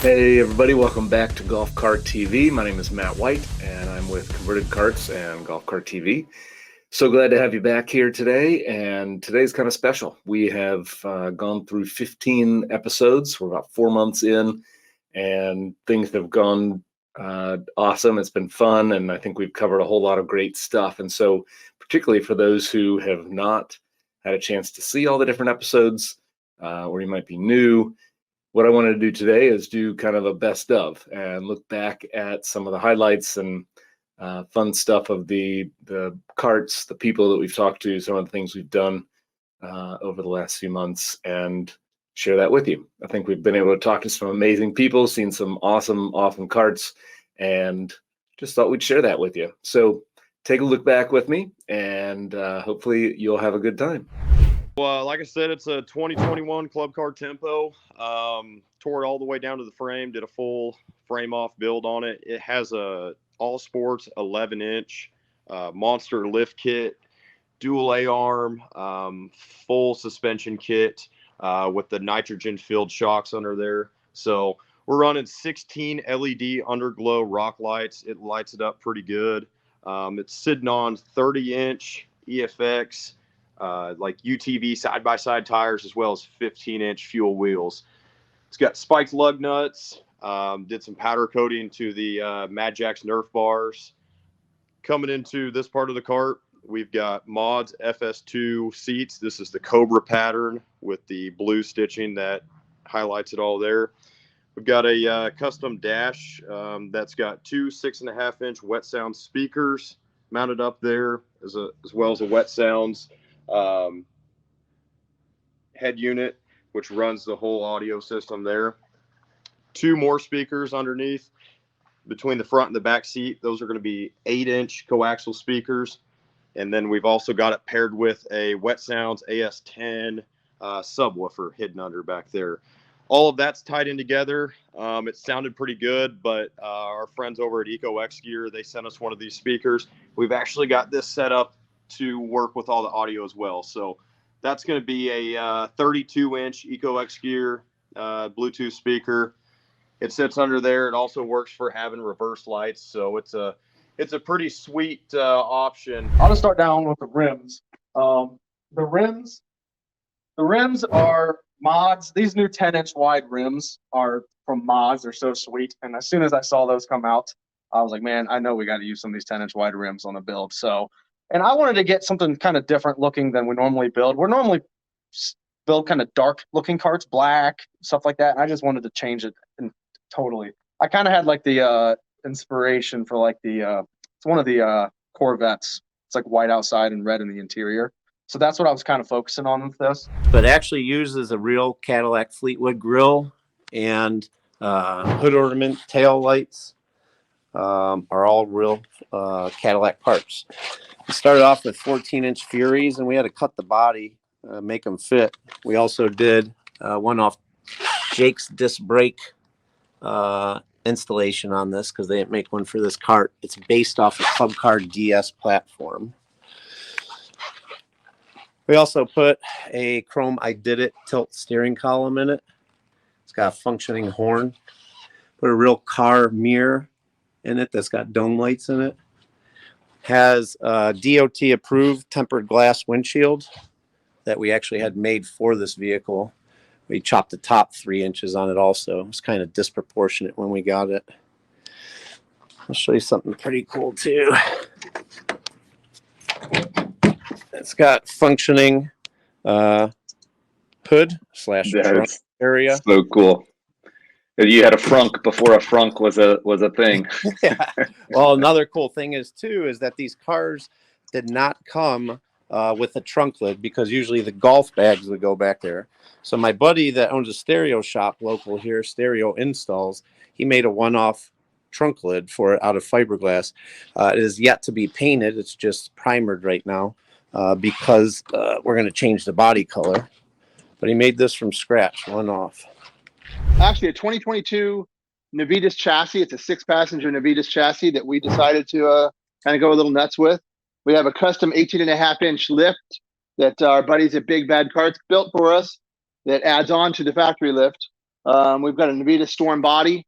Hey everybody, welcome back to GolfCarTV. My name is Matt White and I'm with Converted Carts and GolfCarTV. So glad to have you back here today, and today's kind of special. We have gone through 15 episodes. We're about 4 months in and things have gone awesome. It's been fun, and I think we've covered a whole lot of great stuff. And so particularly for those who have not had a chance to see all the different episodes, or you might be new, what I wanted to do today is do kind of a best of and look back at some of the highlights and fun stuff of the carts, the people that we've talked to, some of the things we've done over the last few months, and share that with you. I think we've been able to talk to some amazing people, seen some awesome carts, and just thought we'd share that with you. So take a look back with me, and hopefully you'll have a good time. Well, like I said, it's a 2021 Club Car Tempo. Tore it all the way down to the frame, did a full frame off build on it. It has a all sports 11-inch monster lift kit, dual A-arm, full suspension kit with the nitrogen filled shocks under there. So we're running 16 LED underglow rock lights. It lights it up pretty good. It's sitting on 30-inch EFX. Like UTV side-by-side tires, as well as 15-inch fuel wheels. It's got spiked lug nuts, did some powder coating to the Mad Jack's Nerf bars. Coming into this part of the cart, we've got Mod's FS2 seats. This is the Cobra pattern with the blue stitching that highlights it all there. We've got a custom dash that's got two 6.5-inch Wet Sounds speakers mounted up there, as well as a Wet Sounds head unit, which runs the whole audio system there. Two more speakers underneath between the front and the back seat. Those are going to be 8-inch coaxial speakers. And then we've also got it paired with a Wet Sounds AS10 subwoofer hidden under back there. All of that's tied in together. It sounded pretty good, but our friends over at EcoX Gear, they sent us one of these speakers. We've actually got this set up to work with all the audio as well. So that's going to be a 32-inch EcoX Gear Bluetooth speaker. It sits under there. It also works for having reverse lights. So it's a pretty sweet option. I'll just start down with the rims. The rims are Mods. These new 10-inch wide rims are from Mods. They're so sweet. And as soon as I saw those come out, I was like, man, I know we got to use some of these 10-inch wide rims on the build. So, and I wanted to get something kind of different looking than we normally build. We're normally build kind of dark looking carts, black, stuff like that. And I just wanted to change it totally. I kind of had like the inspiration for like it's one of the Corvettes. It's like white outside and red in the interior. So that's what I was kind of focusing on with this. But it actually uses a real Cadillac Fleetwood grille, and hood ornament, tail lights are all real Cadillac parts. We started off with 14-inch Furies, and we had to cut the body, make them fit. We also did one off Jake's disc brake installation on this because they didn't make one for this cart. It's based off a Club Car DS platform. We also put a chrome I Did It tilt steering column in it. It's got a functioning horn. Put a real car mirror in it that's got dome lights in it. Has a DOT approved tempered glass windshield that we actually had made for this vehicle. We chopped the top 3 inches on it also. It was kind of disproportionate when we got it. I'll show you something pretty cool too. It's got functioning hood slash trunk area. So cool. You had a frunk before a frunk was a thing. Yeah. Well, another cool thing is that these cars did not come with a trunk lid, because usually the golf bags would go back there. So my buddy that owns a stereo shop local here, Stereo Installs, he made a one-off trunk lid for it out of fiberglass. It is yet to be painted. It's just primered right now because we're going to change the body color. But he made this from scratch, one off. Actually, a 2022 Navitas chassis. It's a 6-passenger Navitas chassis that we decided to kind of go a little nuts with. We have a custom 18.5-inch lift that our buddies at Big Bad Carts built for us that adds on to the factory lift. We've got a Navitas Storm body.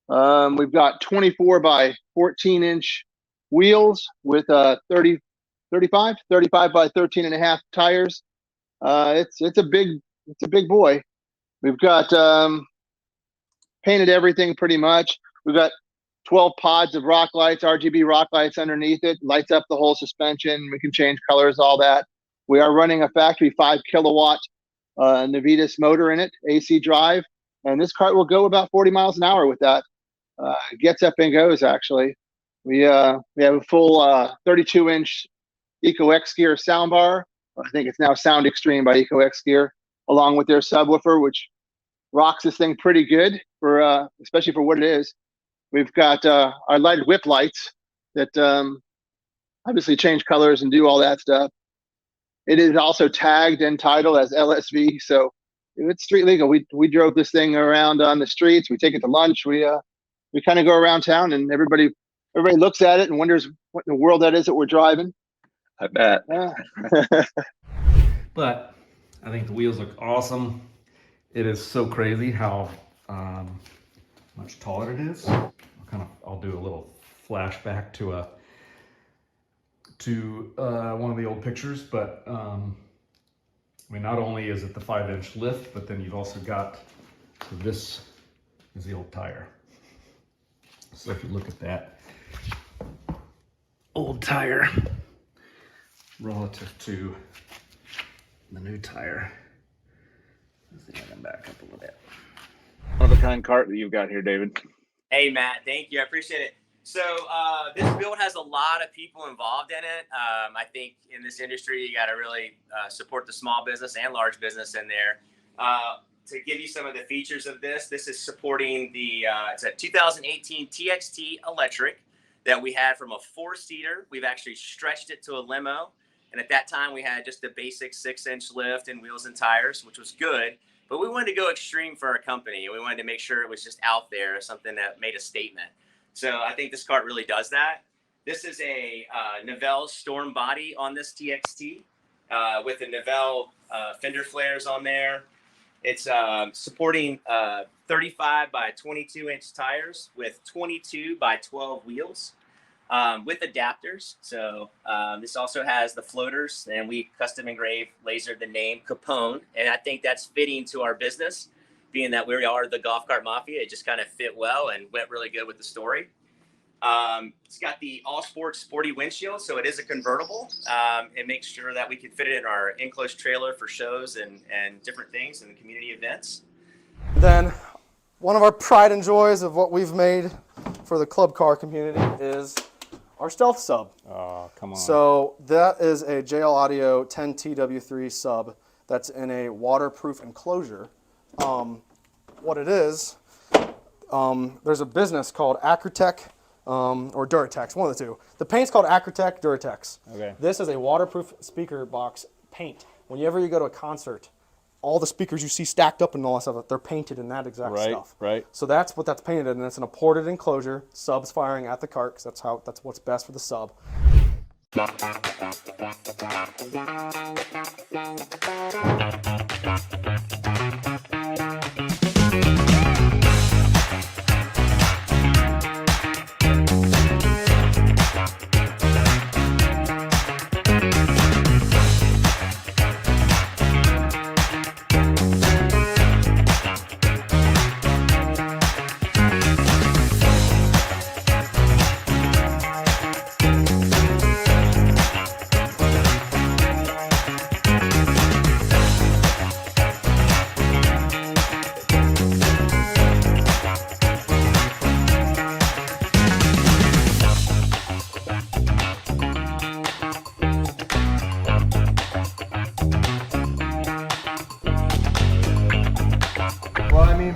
We've got 24 by 14 inch wheels with 35 by 13 and a half tires. It's a big boy. We've got painted everything pretty much. We've got 12 pods of rock lights, RGB rock lights underneath it, lights up the whole suspension. We can change colors, all that. We are running a factory 5 kilowatt Navitas motor in it, AC drive, and this cart will go about 40 miles an hour with that. It gets up and goes, actually. We have a full 32 inch Eco X Gear soundbar. I think it's now Sound Extreme by Eco X Gear, along with their subwoofer, which rocks this thing pretty good for especially for what it is. We've got our lighted whip lights that obviously change colors and do all that stuff. It is also tagged and titled as LSV, so it's street legal. We drove this thing around on the streets. We take it to lunch. We kind of go around town, and everybody looks at it and wonders what in the world that is that we're driving. I bet. But I think the wheels look awesome. It is so crazy how much taller it is. I'll do a little flashback to one of the old pictures, but I mean, not only is it the 5-inch lift, but then you've also got, so this is the old tire. So if you look at that old tire relative to the new tire, let's see if I can back up a little bit. One of a kind cart that you've got here, David. Hey, Matt, thank you. I appreciate it. So this build has a lot of people involved in it. I think in this industry, you got to really support the small business and large business in there. To give you some of the features of this is supporting the, it's a 2018 TXT electric that we had from a 4-seater. We've actually stretched it to a limo. And at that time, we had just a basic 6-inch lift and wheels and tires, which was good. But we wanted to go extreme for our company. We wanted to make sure it was just out there, something that made a statement. So I think this cart really does that. This is a Novell Storm body on this TXT with the Novell fender flares on there. It's supporting 35 by 22 inch tires with 22 by 12 wheels with adapters. So this also has the floaters, and we custom engraved lasered the name Capone. And I think that's fitting to our business, being that we are the golf cart mafia. It just kind of fit well and went really good with the story. It's got the all sports sporty windshield, so it is a convertible. It makes sure that we can fit it in our enclosed trailer for shows and different things and community events. Then one of our pride and joys of what we've made for the club car community is our stealth sub. Oh, come on. So that is a JL Audio 10TW3 sub that's in a waterproof enclosure. What it is, there's a business called Acrotech or Duratex, one of the two. The paint's called Acrotech Duratex. Okay. This is a waterproof speaker box paint. Whenever you go to a concert, all the speakers you see stacked up and all that stuff, they're painted in that exact stuff. Right. So that's what that's painted in, and it's in a ported enclosure. Sub's firing at the cart, 'cause that's what's best for the sub.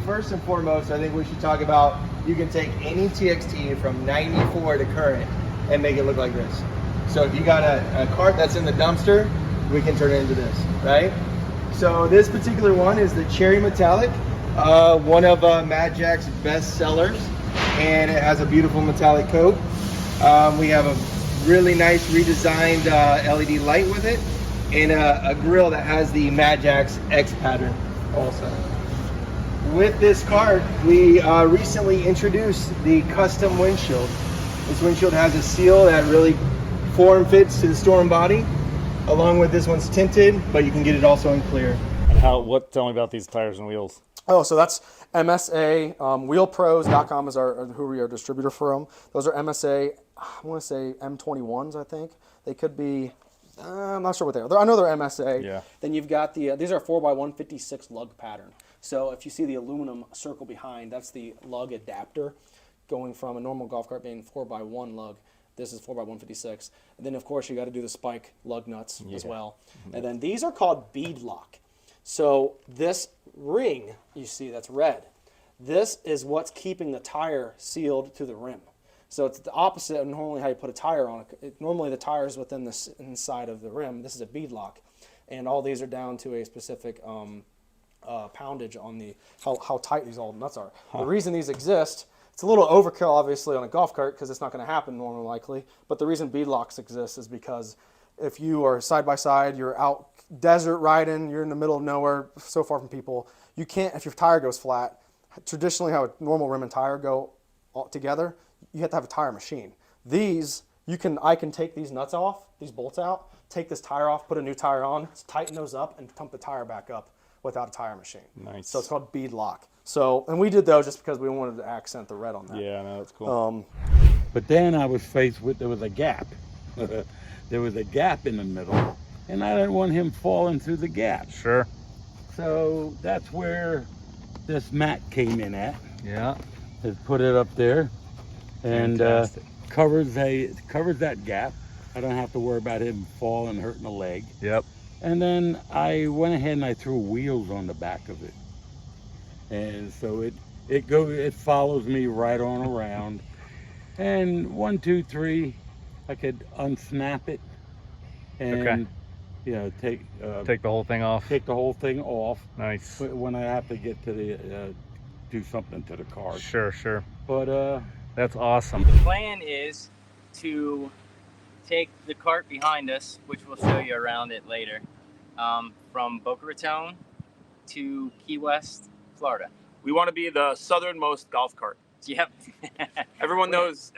First and foremost, I think we should talk about, you can take any TXT from 94 to current and make it look like this. So if you got a cart that's in the dumpster, we can turn it into this, right? So this particular one is the Cherry Metallic, one of Matt Jack's best sellers, and it has a beautiful metallic coat. We have a really nice redesigned LED light with it, and a grill that has the Matt Jack's X pattern also. with this cart, we recently introduced the custom windshield. This windshield has a seal that really form fits to the storm body, along with this one's tinted, but you can get it also in clear. And tell me about these tires and wheels. Oh, so that's MSA. Wheelpros.com is who we are distributor from. Those are MSA. I want to say M21s. I think they could be. I'm not sure what they are. I know they're MSA. Yeah. Then you've got these are 4x156 lug pattern. So if you see the aluminum circle behind, that's the lug adapter, going from a normal golf cart being 4x1 lug. This is 4x156. And then of course you got to do the spike lug nuts as well. And then these are called bead lock. So this ring you see that's red, this is what's keeping the tire sealed to the rim. So it's the opposite of normally how you put a tire on it. Normally the tire is within the inside of the rim. This is a bead lock, and all these are down to a specific poundage on the how tight these all nuts are. The reason these exist, it's a little overkill obviously on a golf cart because it's not going to happen normally likely, but the reason bead locks exist is because if you are side by side, you're out desert riding, you're in the middle of nowhere, so far from people, you can't, if your tire goes flat, traditionally how a normal rim and tire go all together, you have to have a tire machine. These, I can take these nuts off, these bolts out, take this tire off, put a new tire on, tighten those up, and pump the tire back up without a tire machine. Nice. So it's called bead lock. So, and we did those just because we wanted to accent the red on that. Yeah, no, that's cool. But then I was faced with, there was a gap. There was a gap in the middle, and I didn't want him falling through the gap. Sure. So that's where this mat came in at. Yeah. It put it up there and Fantastic. covers that gap. I don't have to worry about him falling and hurting the leg. Yep. And then I went ahead and I threw wheels on the back of it. And so it follows me right on around. And 1, 2, 3, I could unsnap it and take Take the whole thing off. take the whole thing off Nice. when I have to get to the do something to the car. Sure. But That's awesome. The plan is to take the cart behind us, which we'll show you around it later, from Boca Raton to Key West, Florida. We want to be the southernmost golf cart. Yep. Everyone knows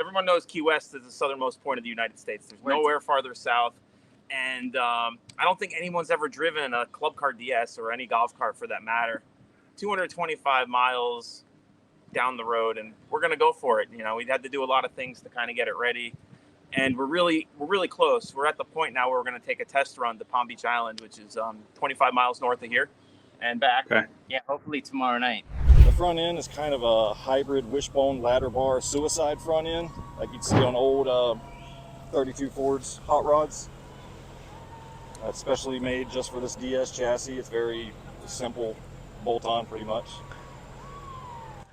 Key West is the southernmost point of the United States. There's nowhere farther south. And I don't think anyone's ever driven a Club Car DS or any golf cart for that matter. 225 miles down the road, and we're going to go for it. We had to do a lot of things to kind of get it ready. And we're really close. We're at the point now where we're going to take a test run to Palm Beach Island, which is 25 miles north of here and back. Okay. Yeah, hopefully tomorrow night. The front end is kind of a hybrid wishbone ladder bar suicide front end, like you'd see on old 32 Fords hot rods. It's specially made just for this DS chassis. It's very simple, bolt-on pretty much.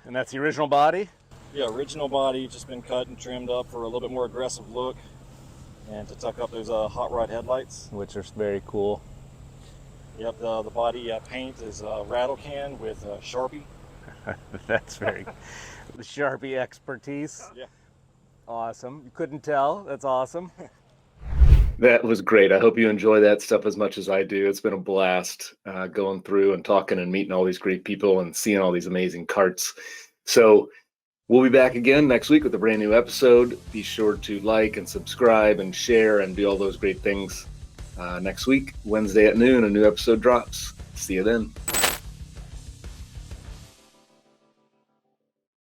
And that's the original body? Yeah, original body, just been cut and trimmed up for a little bit more aggressive look, and to tuck up those hot rod headlights. Which are very cool. Yep, the body paint is rattle can with Sharpie. That's very the Sharpie expertise. Yeah. Awesome. You couldn't tell. That's awesome. That was great. I hope you enjoy that stuff as much as I do. It's been a blast going through and talking and meeting all these great people and seeing all these amazing carts. So we'll be back again next week with a brand new episode. Be sure to like and subscribe and share and do all those great things. Next week, Wednesday at noon, a new episode drops. See you then.